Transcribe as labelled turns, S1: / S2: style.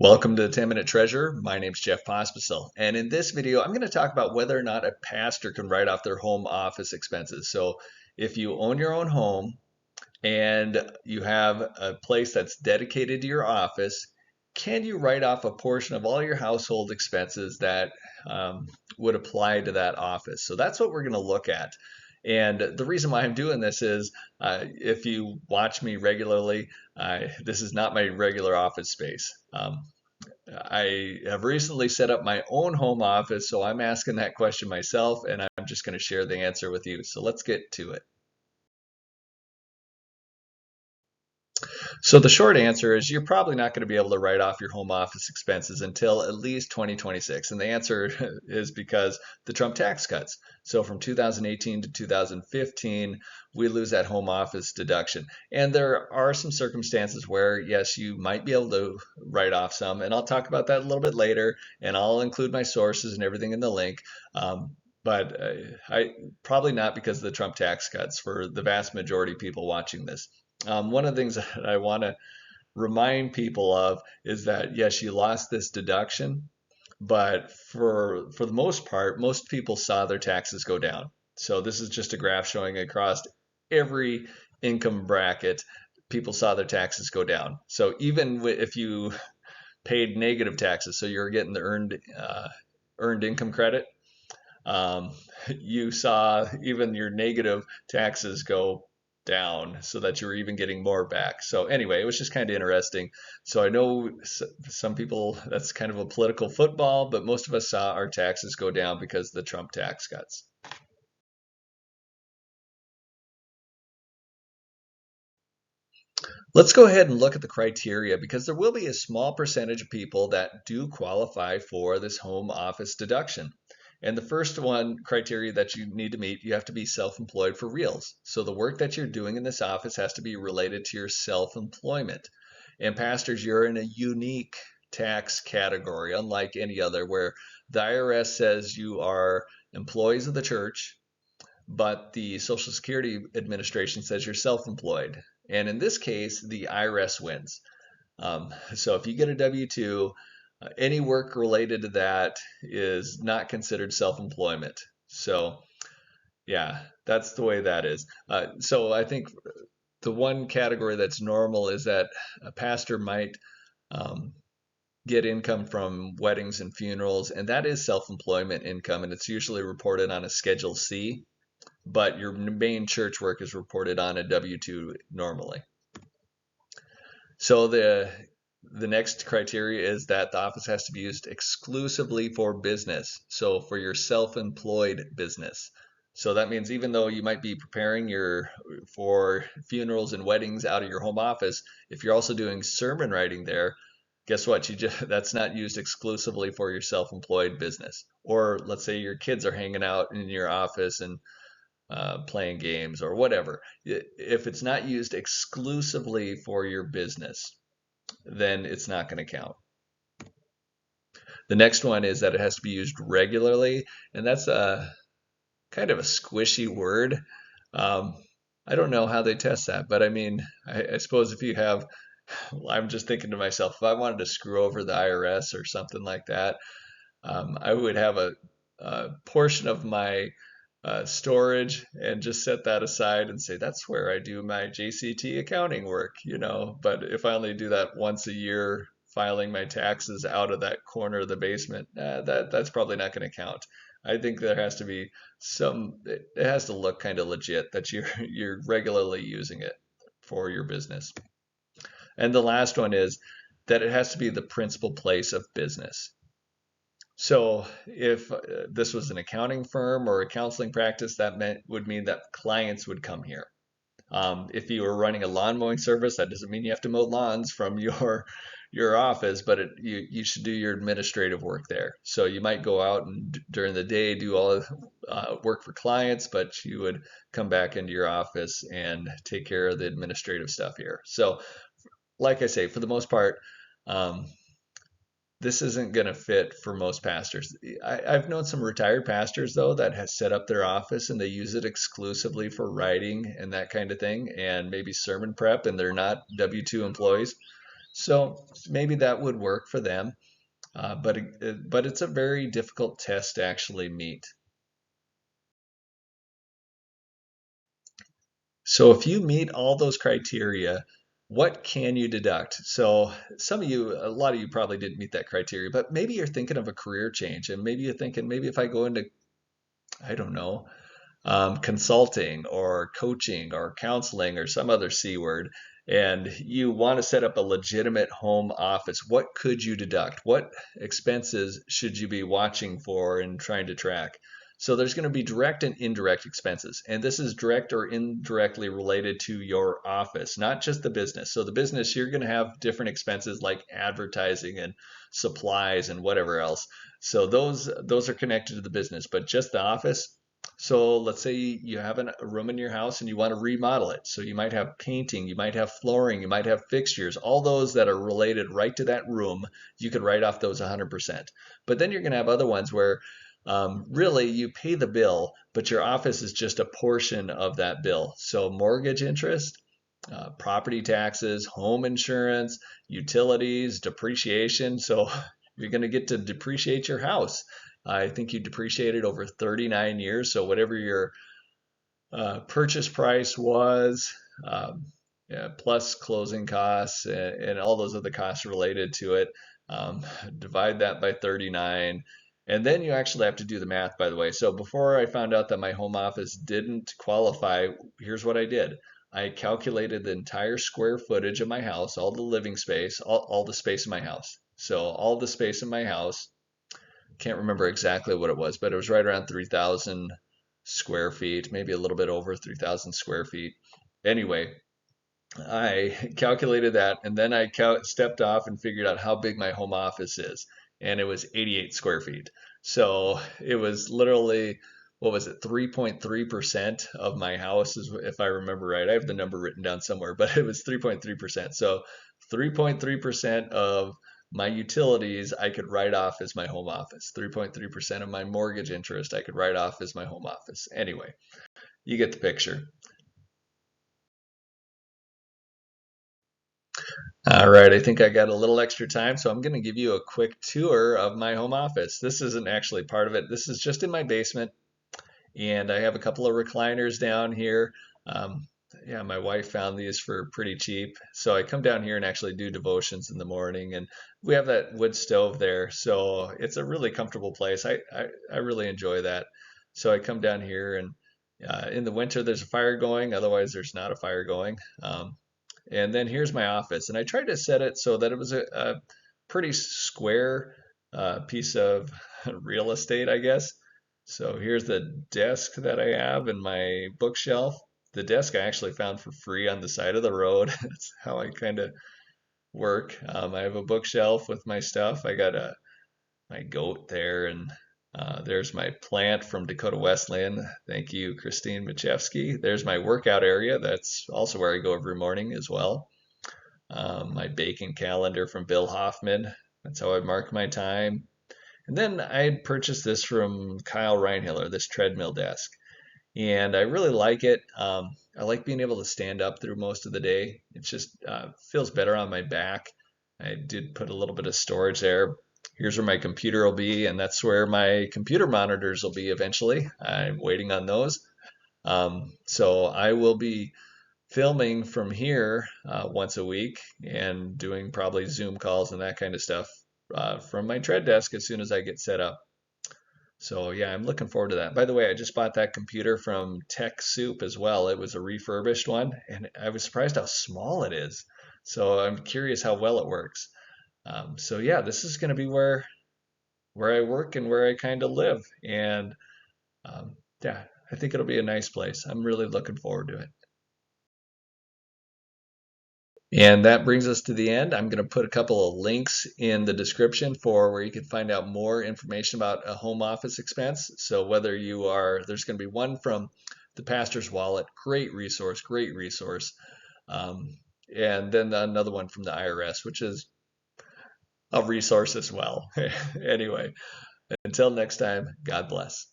S1: Welcome to the 10-Minute Treasurer. My name's Jeff Pospisil, and in this video, I'm going to talk about whether or not a pastor can write off their home office expenses. So, if you own your own home and you have a place that's dedicated to your office, can you write off a portion of all your household expenses that would apply to that office? So that's what we're going to look at. And the reason why I'm doing this is if you watch me regularly, this is not my regular office space. I have recently set up my own home office, so I'm asking that question myself, and I'm just going to share the answer with you. So let's get to it. So the short answer is you're probably not going to be able to write off your home office expenses until at least 2026. And the answer is because the Trump tax cuts. So from 2018 to 2015, we lose that home office deduction. And there are some circumstances where, yes, you might be able to write off some. And I'll talk about that a little bit later. And I'll include my sources and everything in the link. But I probably not because of the Trump tax cuts for the vast majority of people watching this. One of the things that I want to remind people of is that yes, you lost this deduction, but for the most part, most people saw their taxes go down. So this is just a graph showing across every income bracket, people saw their taxes go down. So even if you paid negative taxes, so you're getting the earned income credit, um, you saw even your negative taxes go down so that you were even getting more back. So anyway, it was just kind of interesting. So I know some people, that's kind of a political football, but most of us saw our taxes go down because of the Trump tax cuts. Let's go ahead and look at the criteria because there will be a small percentage of people that do qualify for this home office deduction. And the first one criteria that you need to meet, you have to be self-employed for reals. So the work that you're doing in this office has to be related to your self-employment. And pastors, you're in a unique tax category, unlike any other, where the IRS says you are employees of the church, but the Social Security Administration says you're self-employed. And in this case, the IRS wins. So if you get a W-2, any work related to that is not considered self-employment. So yeah, that's the way that is. So I think the one category that's normal is that a pastor might um, get income from weddings and funerals, and that is self-employment income, and it's usually reported on a Schedule C, but your main church work is reported on a W-2 normally. So the next criteria is that the office has to be used exclusively for business. So for your self-employed business. So that means even though you might be preparing for funerals and weddings out of your home office, if you're also doing sermon writing there, guess what? That's not used exclusively for your self-employed business. Or let's say your kids are hanging out in your office and playing games or whatever. If it's not used exclusively for your business, then it's not going to count. The next one is that it has to be used regularly, and that's a kind of a squishy word. Um, I don't know how they test that, but I mean, I suppose if you have, I'm just thinking to myself, if I wanted to screw over the IRS or something like that, I would have a portion of my storage and just set that aside and say that's where I do my JCT accounting work, you know. But if I only do that once a year, filing my taxes out of that corner of the basement, that's probably not going to count. I think there has to be it has to look kind of legit that you're regularly using it for your business. And the last one is that it has to be the principal place of business. So if this was an accounting firm or a counseling practice, that would mean that clients would come here. If you were running a lawn mowing service, that doesn't mean you have to mow lawns from your office, but you should do your administrative work there. So you might go out and during the day do all work for clients, but you would come back into your office and take care of the administrative stuff here. So like I say, for the most part, um, this isn't going to fit for most pastors. I've known some retired pastors though that has set up their office and they use it exclusively for writing and that kind of thing, and maybe sermon prep, and they're not W-2 employees. So maybe that would work for them, but it's a very difficult test to actually meet. So if you meet all those criteria, what can you deduct? So a lot of you probably didn't meet that criteria, but maybe you're thinking of a career change, and maybe you're thinking, maybe if I go into, I don't know, consulting or coaching or counseling or some other C word, and you want to set up a legitimate home office, what could you deduct? What expenses should you be watching for and trying to track? So there's going to be direct and indirect expenses, and this is direct or indirectly related to your office, not just the business. So the business, you're going to have different expenses like advertising and supplies and whatever else. So those are connected to the business, but just the office, so let's say you have a room in your house and you want to remodel it. So you might have painting, you might have flooring, you might have fixtures, all those that are related right to that room, you could write off those 100%. But then you're going to have other ones where really you pay the bill, but your office is just a portion of that bill. So mortgage interest, property taxes, home insurance, utilities, depreciation. So you're going to get to depreciate your house. I think you depreciate it over 39 years. So whatever your purchase price was, yeah, plus closing costs and all those other costs related to it, um, divide that by 39. And then you actually have to do the math, by the way. So before I found out that my home office didn't qualify, here's what I did. I calculated the entire square footage of my house, all the living space, all the space in my house. So all the space in my house, can't remember exactly what it was, but it was right around 3,000 square feet, maybe a little bit over 3,000 square feet. Anyway, I calculated that, and then I stepped off and figured out how big my home office is, and it was 88 square feet. So it was literally, what was it, 3.3% of my house, is if I remember right. I have the number written down somewhere, but it was 3.3%. So 3.3% of my utilities I could write off as my home office. 3.3% of my mortgage interest I could write off as my home office. Anyway, you get the picture. All right, I think I got a little extra time, so I'm going to give you a quick tour of my home office. This isn't actually part of it. This is just in my basement, and I have a couple of recliners down here. Um, yeah, my wife found these for pretty cheap, so I come down here and actually do devotions in the morning, and we have that wood stove there, so it's a really comfortable place. I really enjoy that. So I come down here, and in the winter there's a fire going, otherwise there's not a fire going. And then here's my office. And I tried to set it so that it was a pretty square piece of real estate, I guess. So here's the desk that I have and my bookshelf. The desk I actually found for free on the side of the road. That's how I kind of work. I have a bookshelf with my stuff. I got my goat there, and there's my plant from Dakota Wesleyan. Thank you, Christine Machewski. There's my workout area. That's also where I go every morning as well. My baking calendar from Bill Hoffman. That's how I mark my time. And then I purchased this from Kyle Reinhiller, this treadmill desk. And I really like it. I like being able to stand up through most of the day. It just feels better on my back. I did put a little bit of storage there. Here's where my computer will be, and that's where my computer monitors will be eventually. I'm waiting on those. So I will be filming from here once a week and doing probably Zoom calls and that kind of stuff from my tread desk as soon as I get set up. So yeah, I'm looking forward to that. By the way, I just bought that computer from Tech Soup as well. It was a refurbished one, and I was surprised how small it is. So I'm curious how well it works. So yeah, this is going to be where I work and where I kind of live, and yeah, I think it'll be a nice place. I'm really looking forward to it. And that brings us to the end. I'm going to put a couple of links in the description for where you can find out more information about a home office expense. So whether you are, there's going to be one from the Pastor's Wallet, great resource, great resource. Um, and then another one from the IRS, which is a resource as well. Anyway, until next time, God bless.